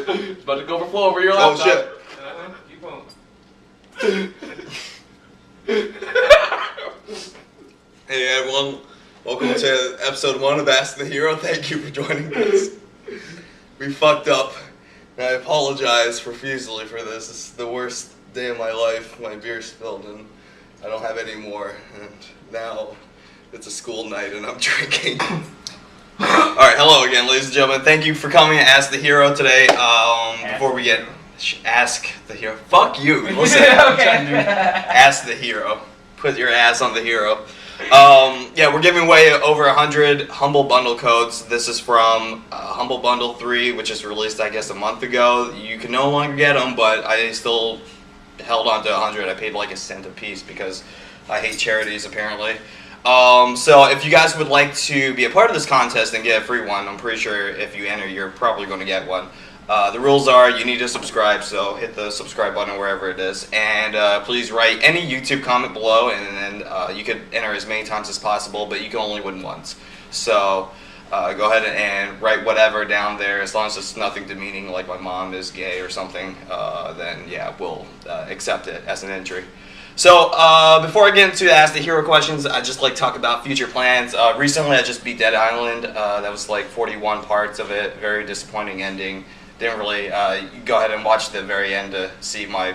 It's about to go overflow over your laptop. Oh shit. Keep on. Hey everyone, welcome to episode 1 of Ask the Hero. Thank you for joining us. We fucked up, and I apologize profusely for this. This is the worst day of my life. My beer spilled, and I don't have any more. And now it's a school night, and I'm drinking. Alright, hello again, ladies and gentlemen. Thank you for coming to Ask the Hero today. Before we get... Ask the Hero. Fuck you. Listen. Okay. Ask the Hero. Put your ass on the hero. Yeah, we're giving away over 100 Humble Bundle codes. This is from Humble Bundle 3, which is released, I guess, a month ago. You can no longer get them, but I still held on to 100. I paid like a cent a piece because I hate charities, apparently. So if you guys would like to be a part of this contest and get a free one, I'm pretty sure if you enter, you're probably going to get one. The rules are you need to subscribe, so hit the subscribe button wherever it is, and please write any YouTube comment below, and then you could enter as many times as possible, but you can only win once. So go ahead and write whatever down there, as long as it's nothing demeaning, like my mom is gay or something, then yeah, we'll accept it as an entry. So, before I get into the Ask the Hero questions, I'd just like to talk about future plans. Recently, I just beat Dead Island. That was like 41 parts of it. Very disappointing ending. Didn't really, go ahead and watch the very end to see my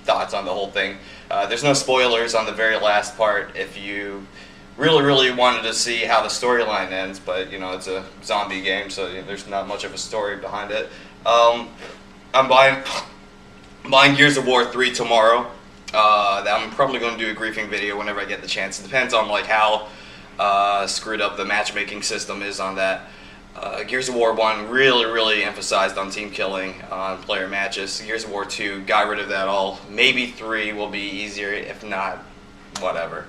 thoughts on the whole thing. There's no spoilers on the very last part if you really wanted to see how the storyline ends, but, you know, it's a zombie game, so there's not much of a story behind it. I'm buying Gears of War 3 tomorrow. I'm probably going to do a griefing video whenever I get the chance. It depends on like how screwed up the matchmaking system is on that. Gears of War 1 really emphasized on team killing on player matches. Gears of War 2 got rid of that all. Maybe 3 will be easier, if not, whatever.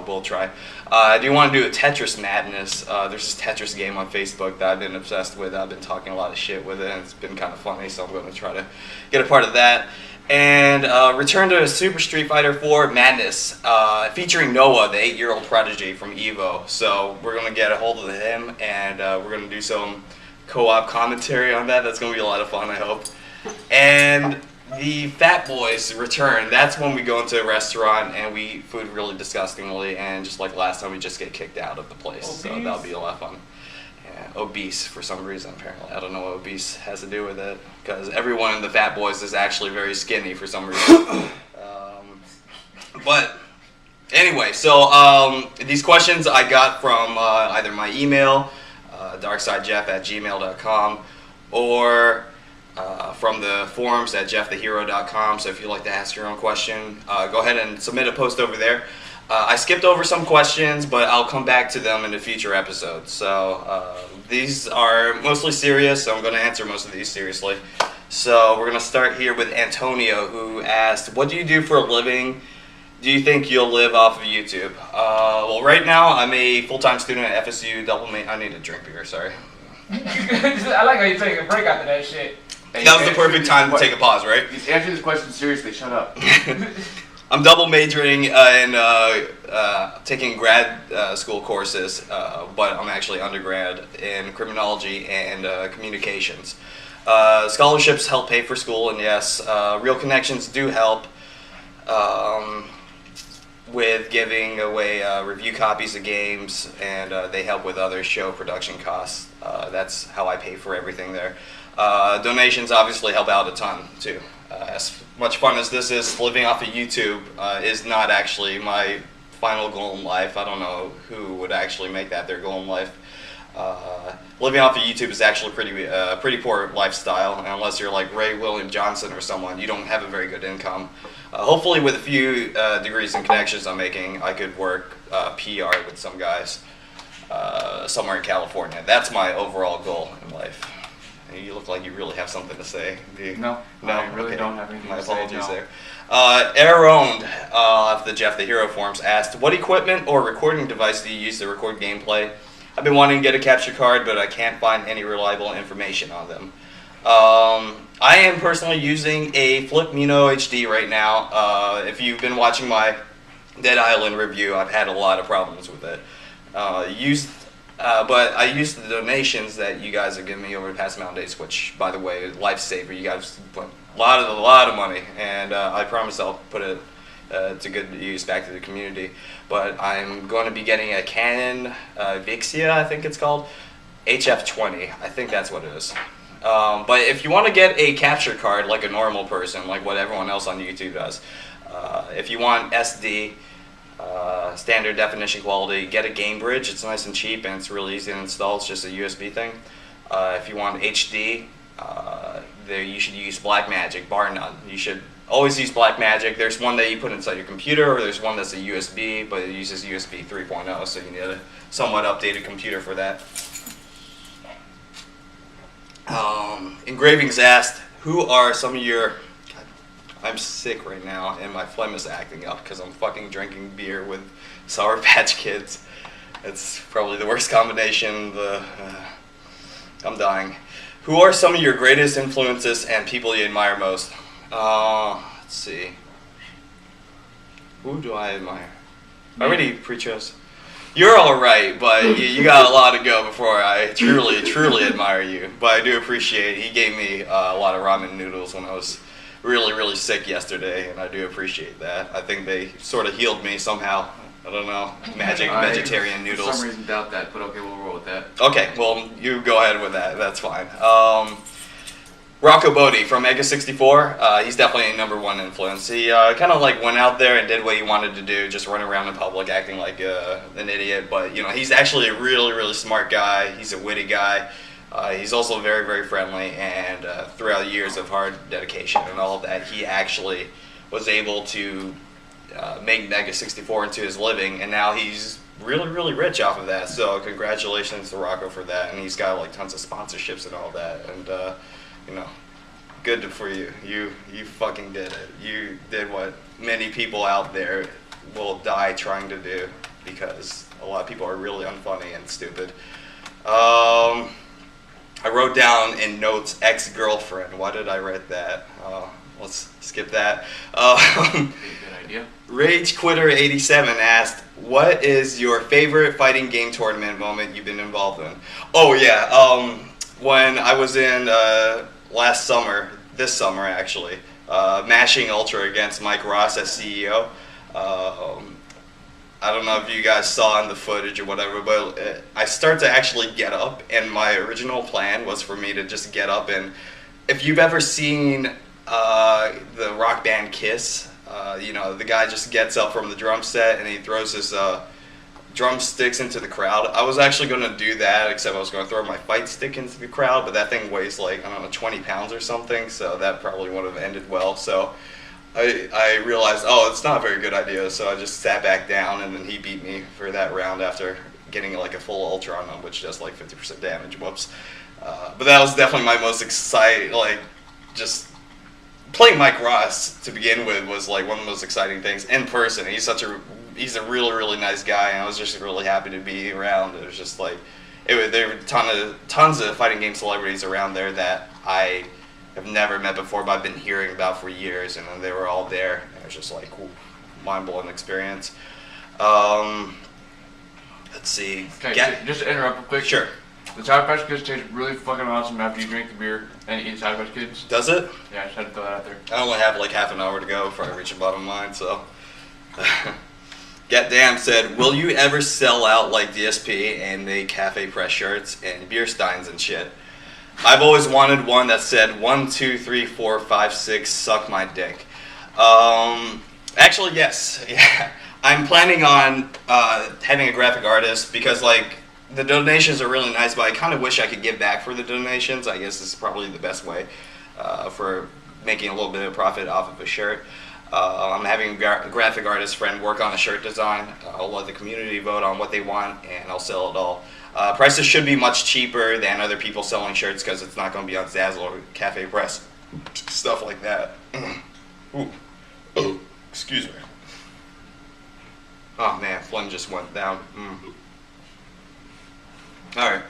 We'll try. I do want to do a Tetris Madness. There's this Tetris game on Facebook that I've been obsessed with. I've been talking a lot of shit with it, and it's been kind of funny, so I'm going to try to get a part of that. And return to Super Street Fighter 4 Madness, featuring Noah, the 8-year-old prodigy from EVO. So we're going to get a hold of him, and we're going to do some co-op commentary on that. That's going to be a lot of fun, I hope. And the Fat Boys return. That's when we go into a restaurant and we eat food really disgustingly, and just like last time, we just get kicked out of the place. Obese. So that'll be a lot of fun. Obese for some reason, apparently. I don't know what obese has to do with it, because everyone in the Fat Boys is actually very skinny for some reason. But anyway, so these questions I got from either my email, DarkSidePhil@gmail.com, or from the forums at geoffthehero.com. So if you'd like to ask your own question, go ahead and submit a post over there. I skipped over some questions, but I'll come back to them in a future episode. So these are mostly serious, so I'm going to answer most of these seriously. So we're going to start here with Antonio, who asked, what do you do for a living? Do you think you'll live off of YouTube? Well, right now I'm a full-time student at FSU. I need a drink beer, sorry. I like how you take a break after that shit. That was the perfect time to take a pause, right? Answer this question seriously, shut up. I'm double majoring in taking grad school courses, but I'm actually undergrad in criminology and communications. Scholarships help pay for school, and yes, real connections do help with giving away review copies of games, and they help with other show production costs. That's how I pay for everything there. Donations obviously help out a ton, too. As much fun as this is, living off of YouTube is not actually my final goal in life. I don't know who would actually make that their goal in life. Living off of YouTube is actually pretty poor lifestyle, and unless you're like Ray William Johnson or someone, you don't have a very good income. Hopefully with a few degrees and connections I'm making, I could work PR with some guys somewhere in California. That's my overall goal in life. You look like you really have something to say. No, I really don't have anything to say. My apologies there. Aaron of the Geoff the Hero forums asked, what equipment or recording device do you use to record gameplay? I've been wanting to get a capture card, but I can't find any reliable information on them. I am personally using a Flip Mino HD right now. If you've been watching my Dead Island review, I've had a lot of problems with it. Used But I used the donations that you guys have given me over the past amount of days, which, by the way, is lifesaver. You guys put a lot of money, and I promise I'll put it to good use back to the community. But I'm going to be getting a Canon Vixia, I think it's called, HF20. I think that's what it is. But if you want to get a capture card like a normal person, like what everyone else on YouTube does, if you want SD, standard definition quality, get a Game Bridge. It's nice and cheap and it's really easy to install. It's just a USB thing. If you want HD, you should use Blackmagic, bar none. You should always use Blackmagic. There's one that you put inside your computer, or there's one that's a USB, but it uses USB 3.0, so you need a somewhat updated computer for that. Engravings asked, who are some of your... God, I'm sick right now, and my phlegm is acting up because I'm fucking drinking beer with Sour Patch Kids. It's probably the worst combination. I'm dying. Who are some of your greatest influences and people you admire most? Let's see. Who do I admire? I already pre-chose. You're alright, but you got a lot to go before I truly admire you. But I do appreciate it. He gave me a lot of ramen noodles when I was really sick yesterday, and I do appreciate that. I think they sort of healed me somehow. I don't know. Magic vegetarian noodles. For some reason doubt that, but okay, we'll roll with that. Okay, well, you go ahead with that. That's fine. Rocco Bodie from Mega 64, he's definitely a #1 influence. He kind of like went out there and did what he wanted to do, just run around in public acting like an idiot. But you know, he's actually a really smart guy. He's a witty guy. He's also very friendly, and throughout years of hard dedication and all of that, he actually was able to make Mega 64 into his living, and now he's really rich off of that. So congratulations to Rocco for that, and he's got like tons of sponsorships and all that, and you know, good for you. You fucking did it. You did what many people out there will die trying to do, because a lot of people are really unfunny and stupid. I wrote down in notes ex-girlfriend. Why did I write that? Let's skip that. Good idea. Rage Quitter 87 asked, what is your favorite fighting game tournament moment you've been involved in? Oh yeah, when I was in this summer actually, Mashing Ultra against Mike Ross as CEO. I don't know if you guys saw in the footage or whatever, but I start to actually get up, and my original plan was for me to just get up, and if you've ever seen the rock band Kiss, you know, the guy just gets up from the drum set and he throws his drumsticks into the crowd. I was actually going to do that, except I was going to throw my fight stick into the crowd, but that thing weighs like, I don't know, 20 pounds or something, so that probably would have ended well. So I realized, oh, it's not a very good idea, so I just sat back down, and then he beat me for that round after getting like a full ultra on him, which does like 50% damage. Whoops. But that was definitely my most exciting, like, just playing Mike Ross to begin with was like one of the most exciting things in person. He's a really nice guy, and I was just really happy to be around. It was just like, there were tons of fighting game celebrities around there that I have never met before, but I've been hearing about for years, and then they were all there. And it was just like, mind-blowing experience. Let's see. Okay, just to interrupt real quick. Sure. The Sour Patch Kids taste really fucking awesome after you drink the beer and eat Sour Patch Kids. Does it? Yeah, I just had to throw that out there. I only have like half an hour to go before I reach the bottom line, so. Get Damn said, will you ever sell out like DSP and make Cafe Press shirts and beer steins and shit? I've always wanted one that said 1, 2, 3, 4, 5, 6, suck my dick. Actually, yes. Yeah. I'm planning on having a graphic artist, because like the donations are really nice, but I kind of wish I could give back for the donations. I guess this is probably the best way for making a little bit of profit off of a shirt. I'm having a graphic artist friend work on a shirt design. I'll let the community vote on what they want, and I'll sell it all. Prices should be much cheaper than other people selling shirts, because it's not going to be on Zazzle or Cafe Press, stuff like that. Ooh. Oh, excuse me. Oh man, phlegm just went down. Alright.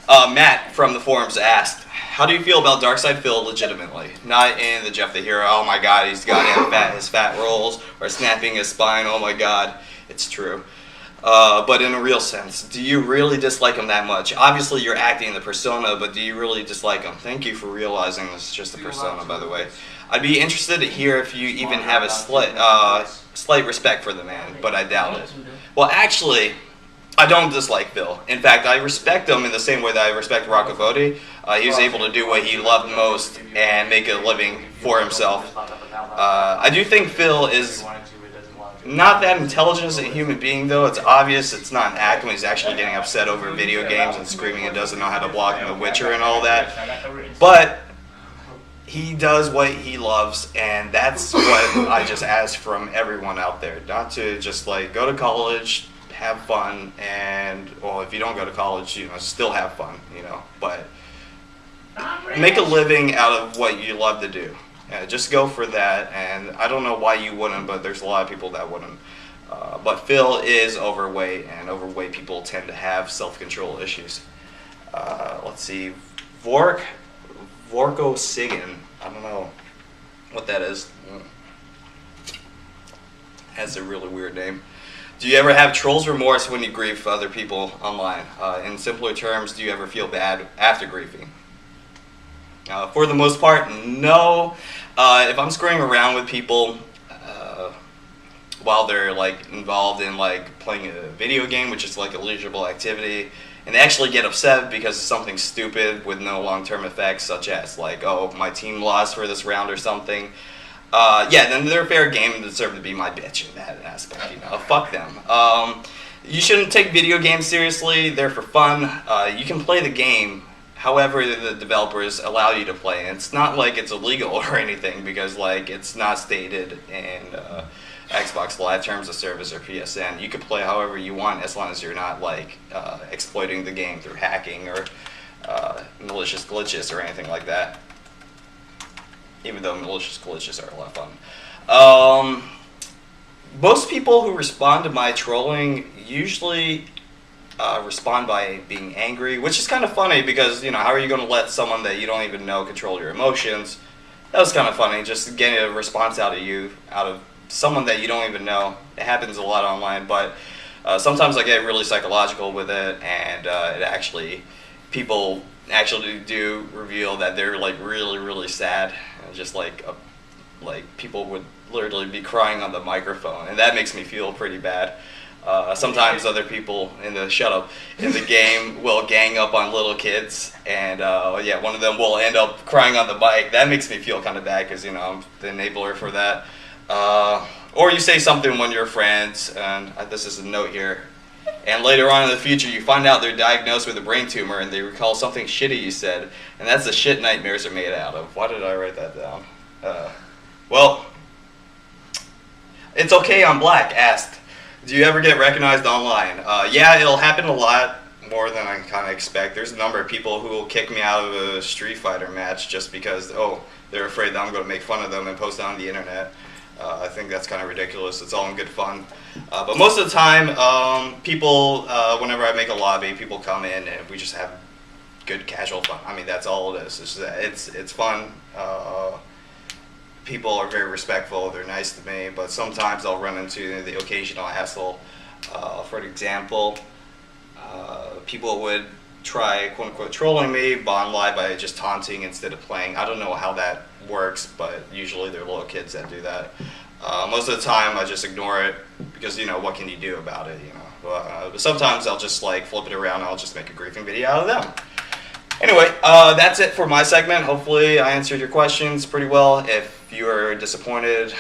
Matt from the forums asked, how do you feel about DarkSidePhil legitimately? Not in the Geoff the Hero, oh my god, he's got his fat rolls, or snapping his spine, oh my god, it's true. But in a real sense, do you really dislike him that much? Obviously, you're acting the persona, but do you really dislike him? Thank you for realizing this is just a persona, by the way. I'd be interested to hear if you even have a slight respect for the man, but I doubt it. Well, actually, I don't dislike Phil. In fact, I respect him in the same way that I respect Rockabody. He was able to do what he loved most and make a living for himself. I do think Phil is not that intelligent as a human being, though. It's obvious it's not an act when he's actually getting upset over video games and screaming and doesn't know how to block in The Witcher and all that. But he does what he loves, and that's what I just ask from everyone out there. Not to just like go to college, have fun, and well, if you don't go to college, still have fun, but make a living out of what you love to do. Just go for that, and I don't know why you wouldn't, but there's a lot of people that wouldn't. But Phil is overweight, and overweight people tend to have self-control issues. Let's see, Vorko Sigan. I don't know what that is. Has a really weird name. Do you ever have trolls remorse when you grief other people online? In simpler terms, do you ever feel bad after griefing? For the most part, no. If I'm screwing around with people while they're like involved in like playing a video game, which is like a leisure activity, and they actually get upset because of something stupid with no long-term effects, such as like, oh, my team lost for this round or something. Then they're fair game and deserve to be my bitch in that aspect. Fuck them. You shouldn't take video games seriously. They're for fun. You can play the game however the developers allow you to play. And it's not like it's illegal or anything, because like it's not stated in Xbox Live Terms of Service or PSN. You can play however you want as long as you're not like exploiting the game through hacking or malicious glitches or anything like that. Even though malicious glitches are a lot of fun. Most people who respond to my trolling usually respond by being angry, which is kind of funny because, how are you going to let someone that you don't even know control your emotions? That was kind of funny, just getting a response out of someone that you don't even know. It happens a lot online, but sometimes I get really psychological with it, and people actually do reveal that they're like really, really sad, and just like people would literally be crying on the microphone, and that makes me feel pretty bad. Sometimes other people in the game will gang up on little kids, and one of them will end up crying on the mic. That makes me feel kind of bad because I'm the enabler for that. Or you say something when you're friends, and this is a note here, and later on in the future you find out they're diagnosed with a brain tumor and they recall something shitty you said, and that's the shit nightmares are made out of. Why did I write that down? Well, it's okay, I'm black asked, do you ever get recognized online? Yeah, it'll happen a lot more than I kind of expect. There's a number of people who will kick me out of a Street Fighter match just because, they're afraid that I'm going to make fun of them and post it on the internet. I think that's kind of ridiculous. It's all in good fun. But most of the time, people, whenever I make a lobby, people come in and we just have good casual fun. I mean, that's all it is. It's fun. People are very respectful. They're nice to me. But sometimes I'll run into the occasional asshole. For example, people would try quote-unquote trolling me on live by just taunting instead of playing. I don't know how that works, but usually they're little kids that do that. Most of the time I just ignore it because, what can you do about it, But sometimes I'll just like flip it around and I'll just make a griefing video out of them. Anyway, that's it for my segment. Hopefully I answered your questions pretty well. If you are disappointed,